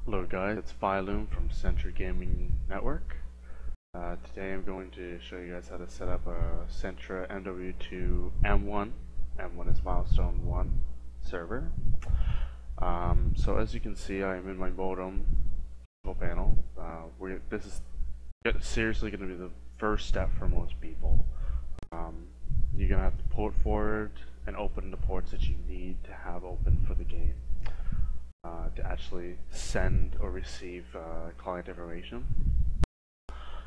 Hello guys, it's Phylum from Centra Gaming Network. Today I'm going to show you guys how to set up a Centra MW2 M1. M1 is milestone 1 server. So as you can see, I am in my modem control panel. This is seriously going to be the first step for most people. You're going to have to port forward and open the ports that you need to have open for the game. To actually send or receive client information.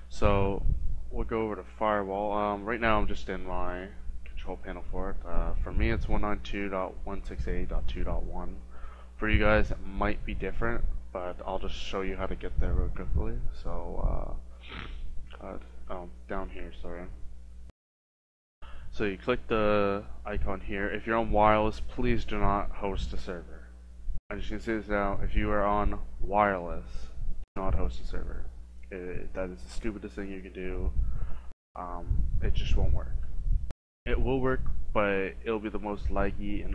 So we'll go over to firewall. Right now I'm just in my control panel for it. For me it's 192.168.2.1. For you guys it might be different, but I'll just show you how to get there real quickly. So down here, sorry. So you click the icon here. If you're on wireless, please do not host a server. As you can see this now, if you are on wireless, do not host a server. That is the stupidest thing you can do. It just won't work. It will work, but it'll be the most laggy and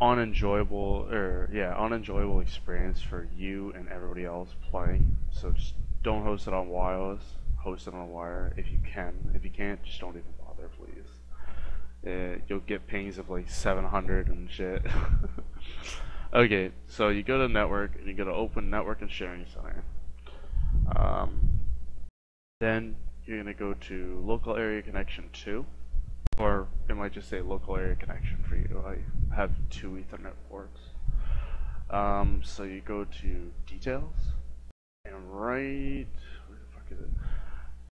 unenjoyable experience for you and everybody else playing. So just don't host it on wireless. Host it on wire if you can. If you can't, just don't even bother, please. You'll get pings of like 700 and shit. Okay, so you go to network and you go to open network and sharing center. Then you're gonna go to local area connection 2, or it might just say local area connection for you. I have 2 Ethernet ports. So you go to details, and where the fuck is it?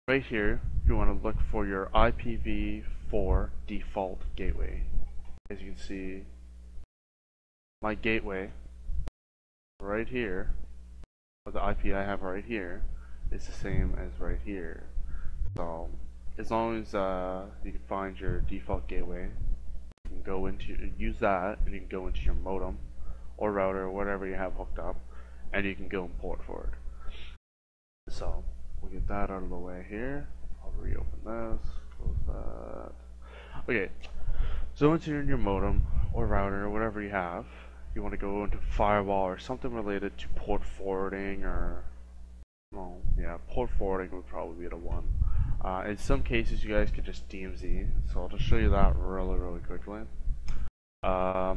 Right here, you want to look for your IPv4 default gateway. As you can see, my gateway right here, or the IP I have right here, is the same as right here. So as long as you can find your default gateway, you can go into use that, and you can go into your modem or router or whatever you have hooked up, and you can go and port forward. So we'll get that out of the way here. I'll reopen this, close that. Okay, so once you're in your modem or router or whatever you have, you want to go into firewall or something related to port forwarding, or well, yeah, port forwarding would probably be the one. In some cases you guys could just DMZ, so I'll just show you that really quickly. Allow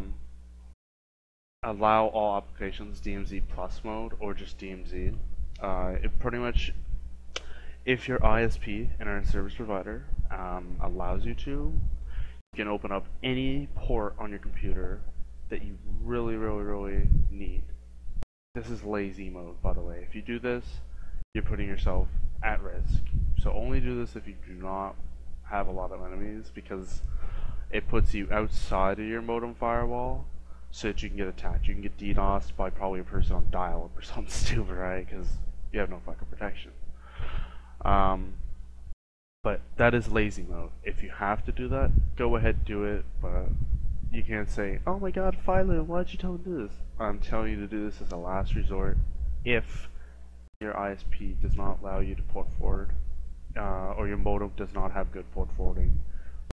all applications DMZ plus mode or just DMZ. It pretty much, if your ISP, internet service provider, allows you to, you can open up any port on your computer that you really need. This is lazy mode, by the way. If you do this, you're putting yourself at risk. So only do this if you do not have a lot of enemies, because it puts you outside of your modem firewall so that you can get attacked. You can get DDoSed by probably a person on dial-up or something stupid, right? Because you have no fucking protection. But that is lazy mode. If you have to do that, go ahead, do it, but you can't say, oh my god, Philo, why'd you tell me to do this? I'm telling you to do this as a last resort if your ISP does not allow you to port forward, or your modem does not have good port forwarding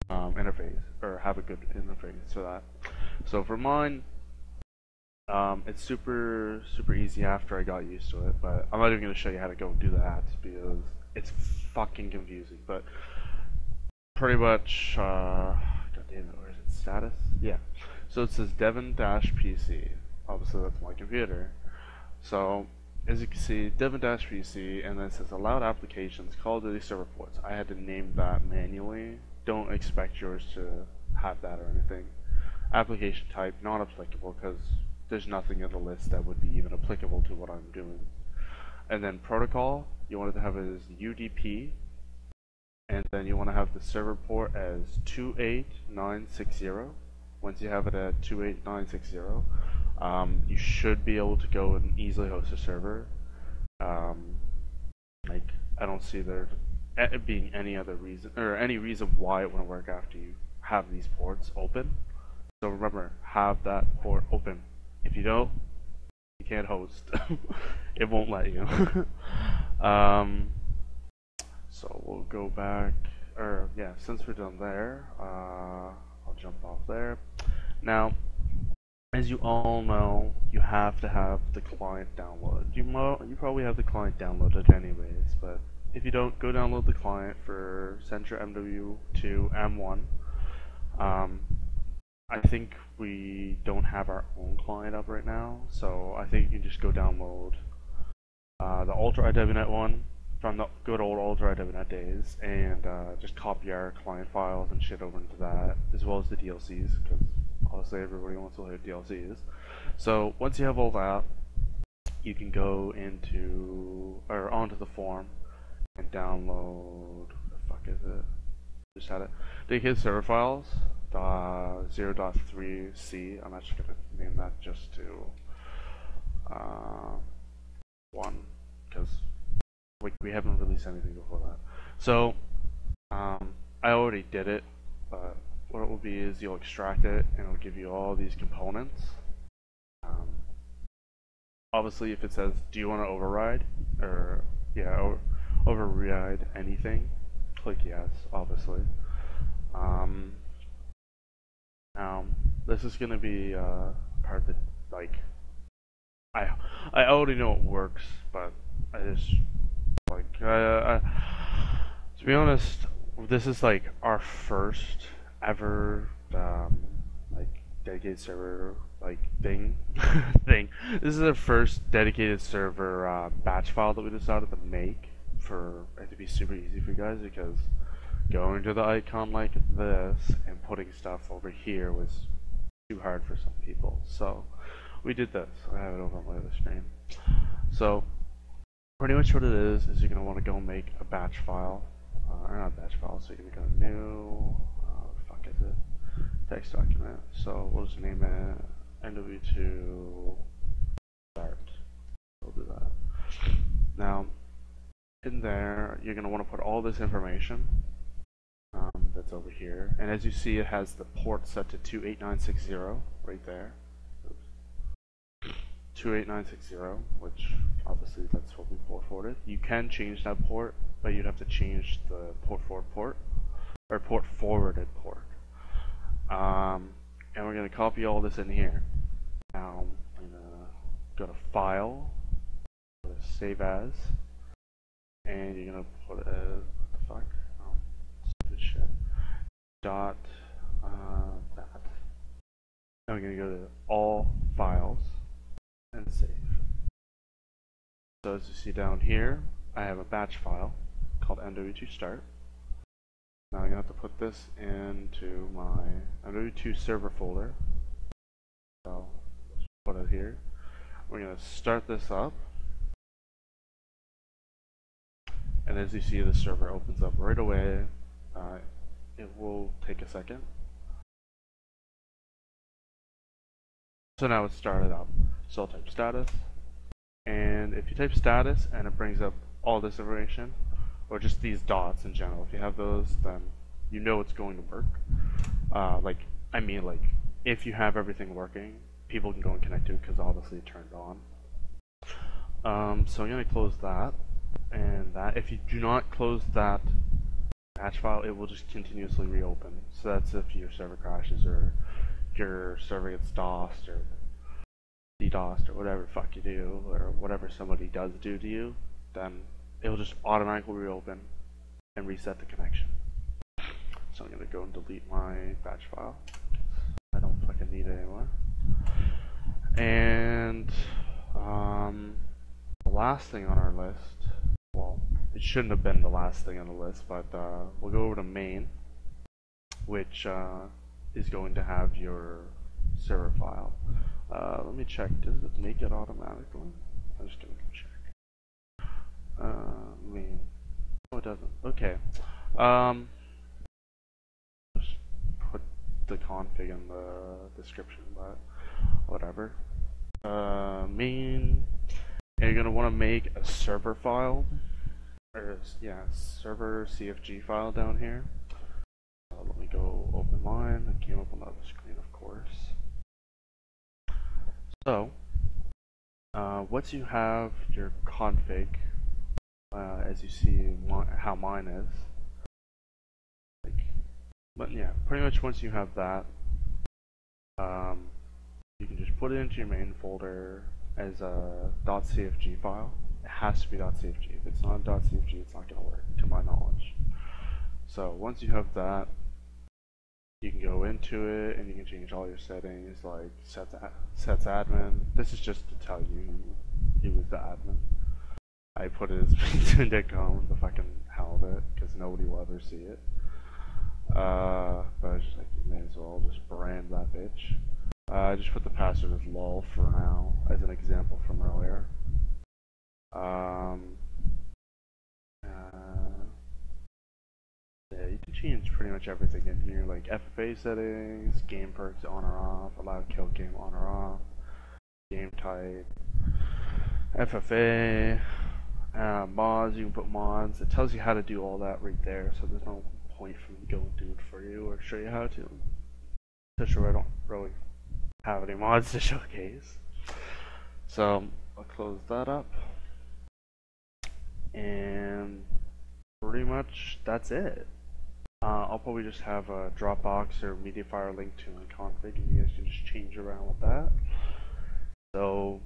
interface, or have a good interface for that. So for mine, it's super easy after I got used to it, but I'm not even going to show you how to go and do that because it's fucking confusing. But pretty much, god damn it, where is it? Status? Yeah. So it says Devon-PC. Obviously that's my computer. So as you can see, Devon-PC, and then it says allowed applications, Call of Duty server ports. I had to name that manually. Don't expect yours to have that or anything. Application type, not applicable, because there's nothing in the list that would be even applicable to what I'm doing. And then protocol, you want it to have it as UDP, and then you want to have the server port as 28960. Once you have it at 28960, you should be able to go and easily host a server. Like, I don't see there being any other reason, or any reason why it wouldn't work after you have these ports open. So remember, have that port open. If you don't, you can't host. It won't let you. So we'll go back, or yeah, since we're done there, I'll jump off there. Now, as you all know, you have to have the client downloaded. You probably have the client downloaded anyways, but if you don't, go download the client for Centra MW2 M1. I think we don't have our own client up right now, so I think you can just go download the Ultra IWNet one from the good old Ultra IWNet days, and just copy our client files and shit over into that, as well as the DLCs, because obviously everybody wants to load DLCs. So once you have all that, you can go into or onto the form and download. What the fuck is it? Just had it. Dedicated server files. 0.3c. I'm actually gonna name that just to 1, because we haven't released anything before that. So I already did it, but what it will be is you'll extract it and it'll give you all these components. Obviously, if it says, do you want to override, or yeah, override anything, click yes, obviously. Now this is gonna be part that, like, I already know it works, but I just like to be honest, this is like our first ever like dedicated server like thing. This is the first dedicated server batch file that we decided to make for it to be super easy for you guys, because going to the icon like this and putting stuff over here was too hard for some people. So we did this. I have it over on my other screen. So pretty much what it is you're going to want to go make a batch file, or not batch file, so you're going to go new, what the fuck is it, text document. So we'll just name it MW2 start. We'll do that. Now in there you're going to want to put all this information that's over here, and as you see it has the port set to 28960 right there. Oops. 28960, which obviously that's what we port forwarded. You can change that port, but you'd have to change the port forward port, or port forwarded port. And we're going to copy all this in here. Now I'm going to go to File, go to Save As, and you're going to put it as, what the fuck? Oh, stupid shit. Dot that. Now we're going to go to All Files and Save. So as you see down here, I have a batch file called MW2 start. Now I'm going to have to put this into my MW2 server folder. So let's put it here. We're going to start this up. And as you see, the server opens up right away. It will take a second. So now it's started up. So I'll type status. And if you type status and it brings up all this information, or just these dots in general, if you have those, then you know it's going to work. Like if you have everything working, people can go and connect to it because obviously it turned on. So I'm going to close that, and that if you do not close that batch file, it will just continuously reopen. So that's if your server crashes or your server gets DOSed or DDoSed or whatever the fuck you do, or whatever somebody does do to you, then it'll just automatically reopen and reset the connection. So I'm going to go and delete my batch file. I don't fucking need it anymore. And the last thing on our list, well, it shouldn't have been the last thing on the list, but we'll go over to main, which is going to have your server file. Let me check. Does it make it automatically? I'm just going to check. Main. Oh, it doesn't. Okay. Just put the config in the description, but whatever. Main. And you're going to want to make a server file. Or, yeah, server CFG file down here. Let me go open mine. It came up on the other screen, of course. So, once you have your config, as you see how mine is, but yeah, pretty much once you have that, you can just put it into your main folder as a .cfg file. It has to be .cfg. If it's not .cfg, it's not going to work, to my knowledge. So once you have that, you can go into it and you can change all your settings, like sets admin. This is just to tell you he was the admin. I put it as LinkedIn.com, the fucking hell of it, because nobody will ever see it. But I was just like, you may as well just brand that bitch. I just put the password as lol for now, as an example from earlier. Yeah, you can change pretty much everything in here, like FFA settings, game perks on or off, allow kill game on or off, game type, FFA, mods, you can put mods. It tells you how to do all that right there, so there's no point for me to go and do it for you or show you how to. To sure I don't really have any mods to showcase. So I'll close that up. And pretty much that's it. I'll probably just have a Dropbox or MediaFire link to my config, and you guys can just change around with that. So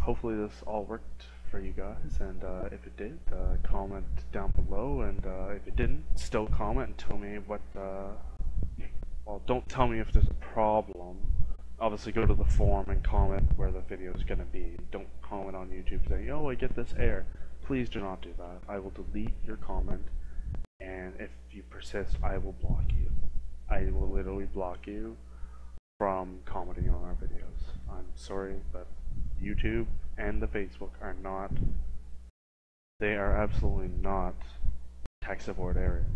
hopefully this all worked for you guys, and if it did, comment down below, and if it didn't, still comment and tell me what, well, don't tell me if there's a problem. Obviously go to the forum and comment where the video is going to be. Don't comment on YouTube saying, oh, I get this error. Please do not do that. I will delete your comment, and if you persist, I will block you. I will literally block you from commenting on our videos. I'm sorry, but YouTube and the Facebook are not, they are absolutely not tech support areas.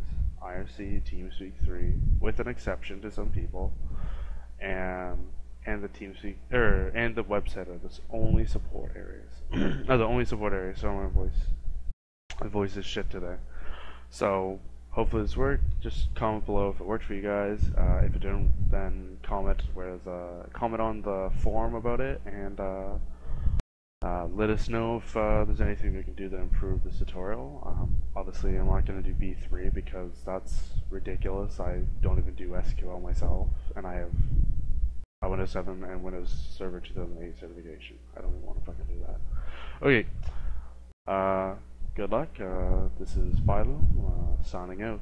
IRC, TeamSpeak 3, with an exception to some people, and the TeamSpeak and the website are the only support areas. Are the only support areas. So my voice is shit today. So hopefully this worked. Just comment below if it worked for you guys. If it didn't, then comment on the forum about it, and let us know if there's anything we can do to improve this tutorial. Obviously I'm not going to do B3 because that's ridiculous. I don't even do SQL myself, and I have a Windows 7 and Windows Server 2008 certification. I don't even want to fucking do that. Okay, good luck. This is Philo, signing out.